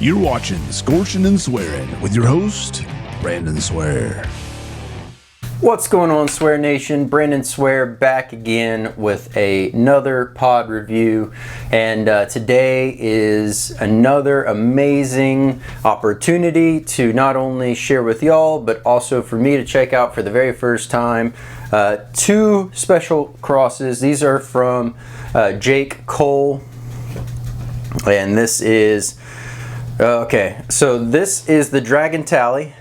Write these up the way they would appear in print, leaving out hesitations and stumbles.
You're watching Scorching and Swearing with your host, Brandon Swear. What's going on, Swear Nation? Brandon Swear back again with another pod review, and today is another amazing opportunity to not only share with y'all, but also for me to check out for the very first time two special crosses. These are from Jake Cole, and this is okay. So this is the Dragontalii.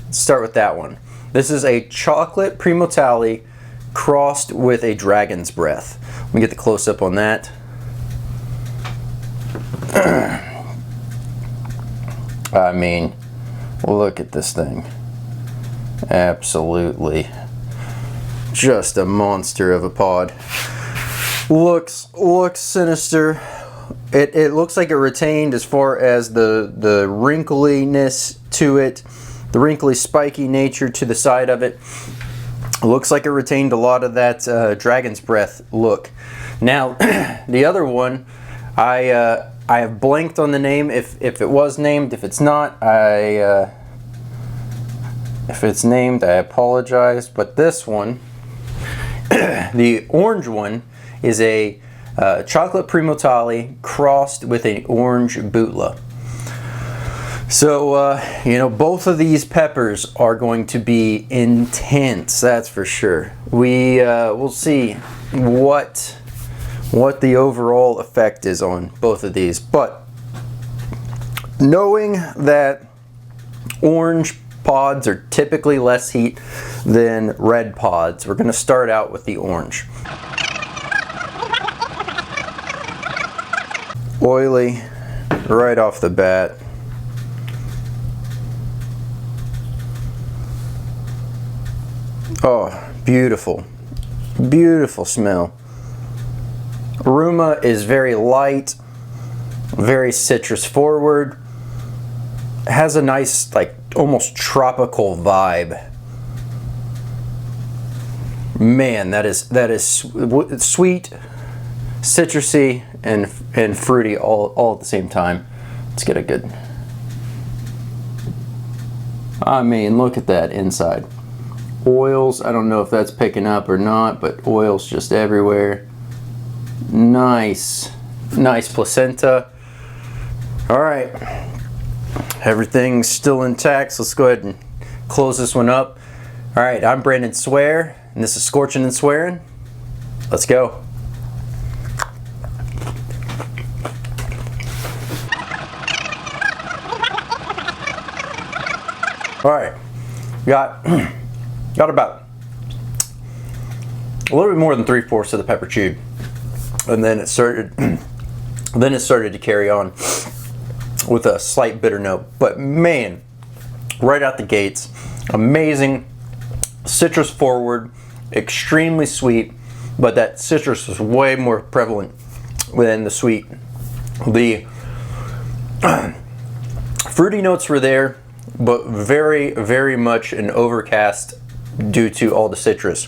Let's start with that one. This is a chocolate Primotalii crossed with a dragon's breath. Let me get the close-up on that. I mean, look at this thing. Absolutely. Just a monster of a pod. Looks sinister. It looks like it retained as far as the wrinkliness to it. The wrinkly, spiky nature to the side of it. Looks like it retained a lot of that dragon's breath look. Now, the other one, I have blanked on the name. If it was named, if it's not, if it's named, I apologize. But this one, the orange one, is a chocolate Primotalii crossed with an orange Bhutlah. So, both of these peppers are going to be intense, that's for sure. We'll see what the overall effect is on both of these. But knowing that orange pods are typically less heat than red pods, we're going to start out with the orange. Oily right off the bat. Oh, beautiful. Beautiful smell. Aroma is very light, very citrus forward. Has a nice, like, almost tropical vibe. Man, that is sweet, citrusy, and fruity all at the same time. Let's get a good... I mean, look at that inside. Oils, I don't know if that's picking up or not, but oils just everywhere. Nice placenta. All right, everything's still intact, so let's go ahead and close this one up. All right, I'm Brandon Swear, and this is Scorching and Swearing. Let's go. All right, got about a little bit more than 3/4 of the pepper chewed, and then it started to carry on with a slight bitter note. But man, right out the gates, amazing citrus forward, extremely sweet, but that citrus was way more prevalent than the sweet. The fruity notes were there, but very, very much an overcast due to all the citrus.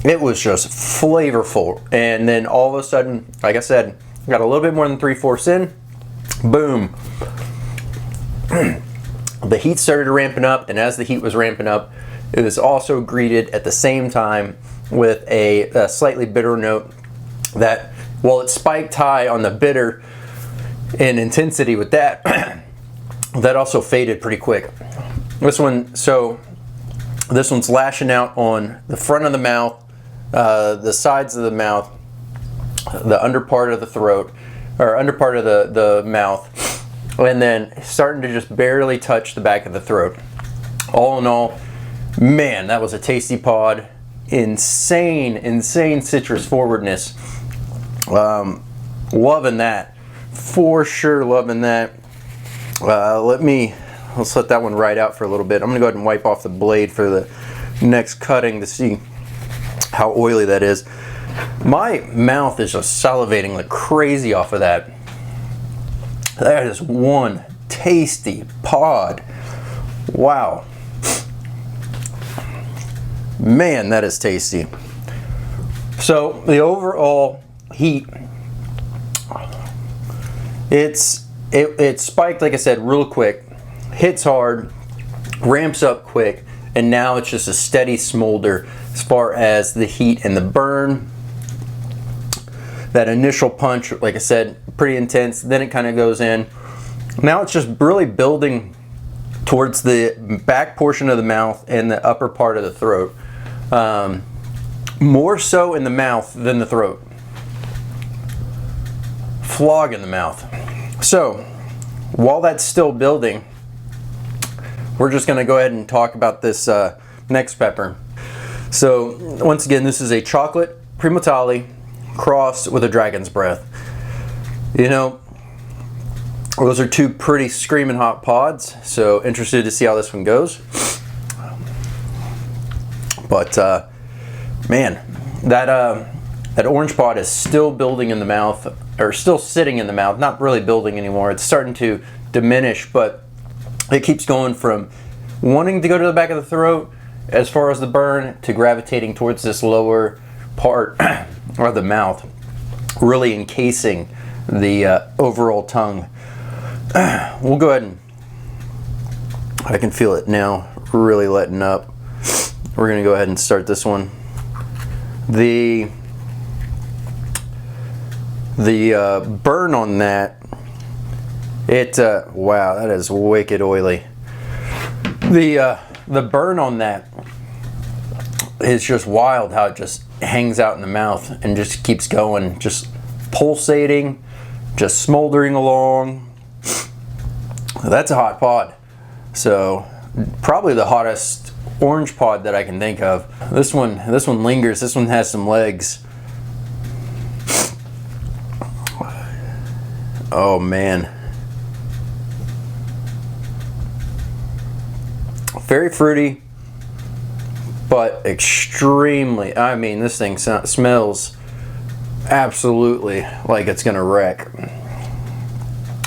It was just flavorful, and then all of a sudden, like I said, got a little bit more than 3/4 in. Boom. The heat started ramping up, and as the heat was ramping up, it was also greeted at the same time with a slightly bitter note that, while it spiked high on the bitter in intensity with that, that also faded pretty quick. This one's lashing out on the front of the mouth, the sides of the mouth, the under part of the throat, or under part of the mouth, and then starting to just barely touch the back of the throat. All in all, man, that was a tasty pod. Insane citrus forwardness. Loving that. For sure loving that. Let's let that one ride out for a little bit. I'm gonna go ahead and wipe off the blade for the next cutting to see how oily that is. My mouth is just salivating like crazy off of that. That is one tasty pod. Wow. Man, that is tasty. So the overall heat, it's it spiked, like I said, real quick, hits hard, ramps up quick, and now it's just a steady smolder as far as the heat and the burn. That initial punch, like I said, pretty intense, then it kind of goes in. Now it's just really building towards the back portion of the mouth and the upper part of the throat. More so in the mouth than the throat. Flog in the mouth. So, while that's still building, we're just going to go ahead and talk about this next pepper. So, once again, this is a chocolate Primotalii crossed with a dragon's breath. You know, those are two pretty screaming hot pods, so interested to see how this one goes. But man, that orange pod is still building in the mouth, or still sitting in the mouth, not really building anymore. It's starting to diminish, but it keeps going from wanting to go to the back of the throat as far as the burn to gravitating towards this lower part of the mouth, really encasing the overall tongue. We'll go ahead and, I can feel it now really letting up. We're gonna go ahead and start this one. The burn on that, wow, that is wicked oily. The burn on that is just wild, how it just hangs out in the mouth and just keeps going, just pulsating, just smoldering along. That's a hot pod. So probably the hottest orange pod that I can think of. This one lingers. This one has some legs. Oh man. Very fruity, but extremely, I mean, this thing smells absolutely like it's gonna wreck.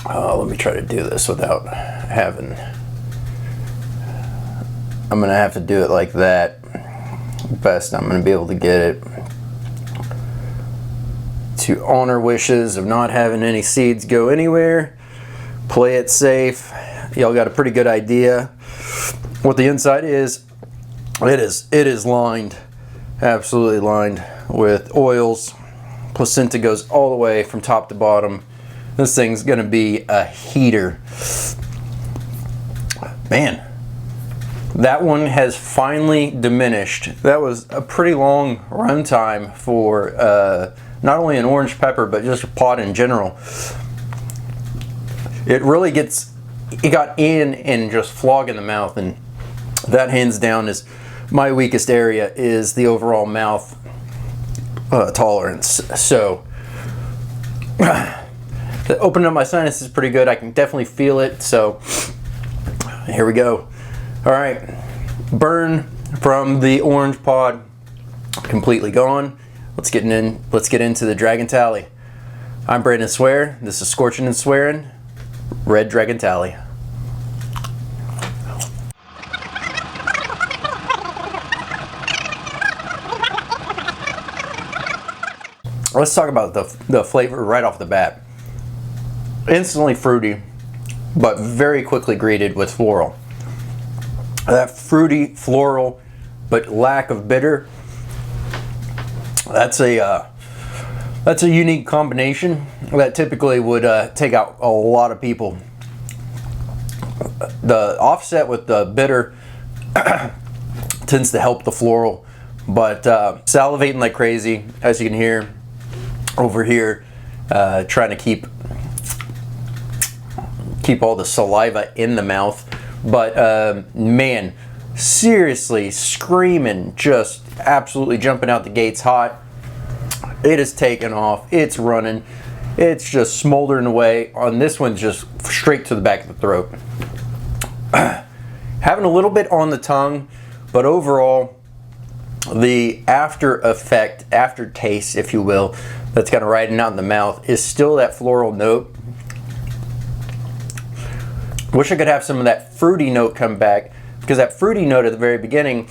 Let me try to do this without having, I'm gonna have to do it like that. Best I'm gonna be able to get it. To honor wishes of not having any seeds go anywhere. Play it safe. Y'all got a pretty good idea what the inside is. It is lined, absolutely lined with oils. Placenta goes all the way from top to bottom. This thing's gonna be a heater. Man, that one has finally diminished. That was a pretty long run time for not only an orange pepper, but just a pod in general. It really it got in and just flog in the mouth, and that hands down is my weakest area, is the overall mouth tolerance. So opening up my sinus is pretty good. I can definitely feel it. So here we go. All right, burn from the orange pod completely gone. Let's get into the Dragontalii. I'm Brandon Swear. This is Scorching and Swearing Red Dragontalii. Let's talk about the flavor right off the bat. Instantly fruity, but very quickly greeted with floral. That fruity, floral, but lack of bitter. That's a unique combination that typically would take out a lot of people. The offset with the bitter tends to help the floral, but salivating like crazy, as you can hear over here, trying to keep all the saliva in the mouth. But man, seriously screaming, just absolutely jumping out the gates hot. It is taking off, it's running, it's just smoldering away. On this one's just straight to the back of the throat. Having a little bit on the tongue, but overall the after effect, aftertaste, if you will, that's kind of riding out in the mouth is still that floral note. Wish I could have some of that fruity note come back, because that fruity note at the very beginning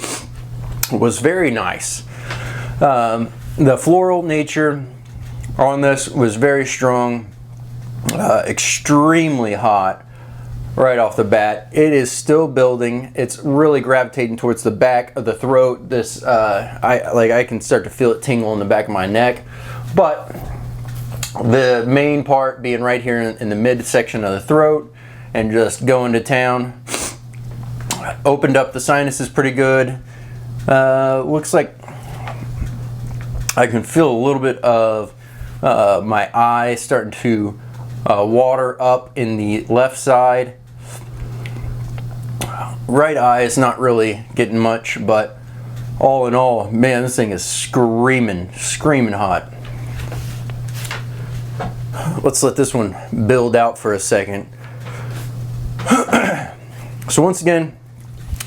was very nice. The floral nature on this was very strong. extremely hot right off the bat. It is still building. It's really gravitating towards the back of the throat. This I can start to feel it tingle in the back of my neck, but the main part being right here in the midsection of the throat and just going to town. Opened up the sinuses pretty good. Looks like I can feel a little bit of my eye starting to water up in the left side. Right eye is not really getting much, but all in all, man, this thing is screaming hot. Let's let this one build out for a second. So once again,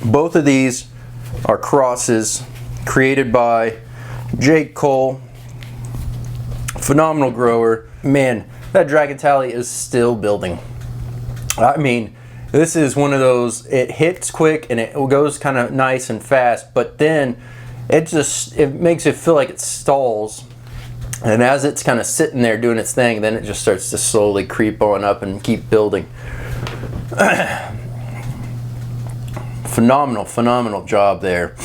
both of these are crosses created by Jake Cole. Phenomenal grower. Man, that Dragontalii is still building. I mean, this is one of those, it hits quick and it goes kind of nice and fast, but then it makes it feel like it stalls. And as it's kind of sitting there doing its thing, then it just starts to slowly creep on up and keep building. Phenomenal job there.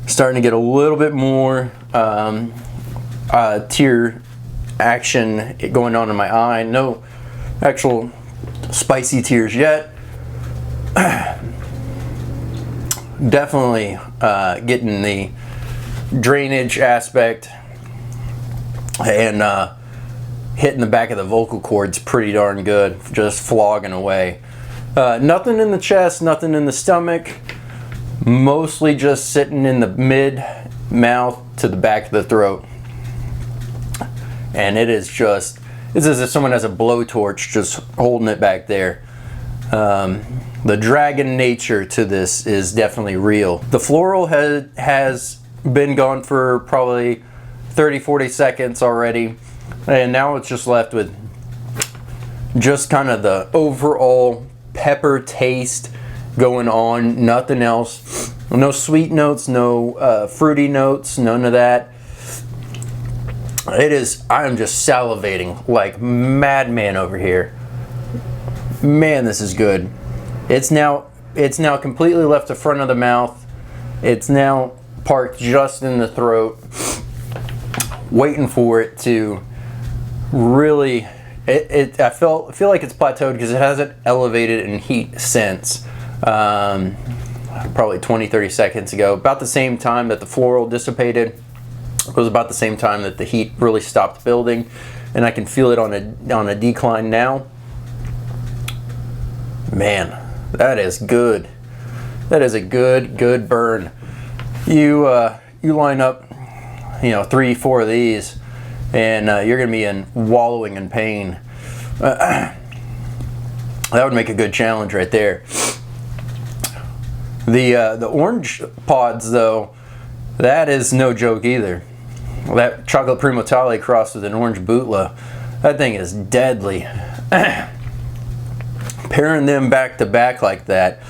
Starting to get a little bit more tear action going on in my eye. No actual spicy tears yet. Definitely getting the drainage aspect and hitting the back of the vocal cords pretty darn good, just flogging away. Nothing in the chest, nothing in the stomach, mostly just sitting in the mid mouth to the back of the throat. And it is just, it's as if someone has a blowtorch just holding it back there. The dragon nature to this is definitely real. The floral has been gone for probably 30-40 seconds already, and now it's just left with just kind of the overall pepper taste going on, nothing else. No sweet notes, no fruity notes, none of that. It is, I am just salivating like madman over here. Man, this is good. It's now completely left the front of the mouth. It's now parked just in the throat, waiting for it to really, I feel like it's plateaued because it hasn't elevated in heat since probably 20-30 seconds ago. About the same time that the floral dissipated. It was about the same time that the heat really stopped building, and I can feel it on a decline now. Man, that is good. That is a good burn. You line up, 3-4 of these, and you're gonna be wallowing in pain. That would make a good challenge right there. The orange pods though, that is no joke either. That chocolate Primotalii crossed with an orange Bhutlah, that thing is deadly. Pairing them back to back like that,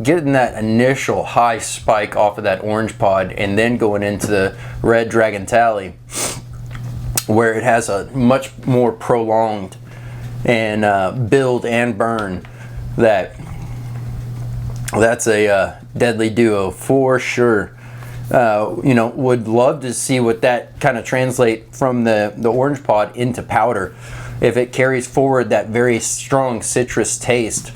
getting that initial high spike off of that orange pod and then going into the red Dragontalii, where it has a much more prolonged and build and burn, that's a deadly duo for sure. Would love to see what that kind of translate from the orange pod into powder. If it carries forward that very strong citrus taste,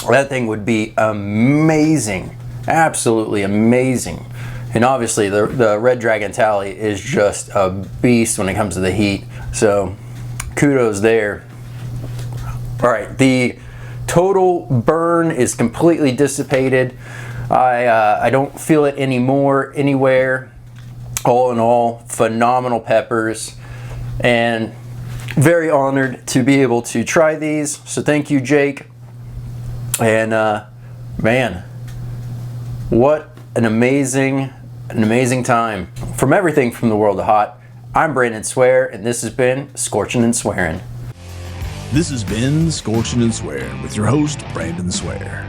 that thing would be amazing, absolutely amazing. And obviously the red Dragontalii is just a beast when it comes to the heat, so kudos there. All right, the total burn is completely dissipated. I don't feel it anymore anywhere. All in all, phenomenal peppers, and very honored to be able to try these. So thank you, Jake. And man, what an amazing time. From everything from the world of hot, I'm Brandon Swear, and this has been Scorching and Swearing. This has been Scorching and Swearing with your host, Brandon Swear.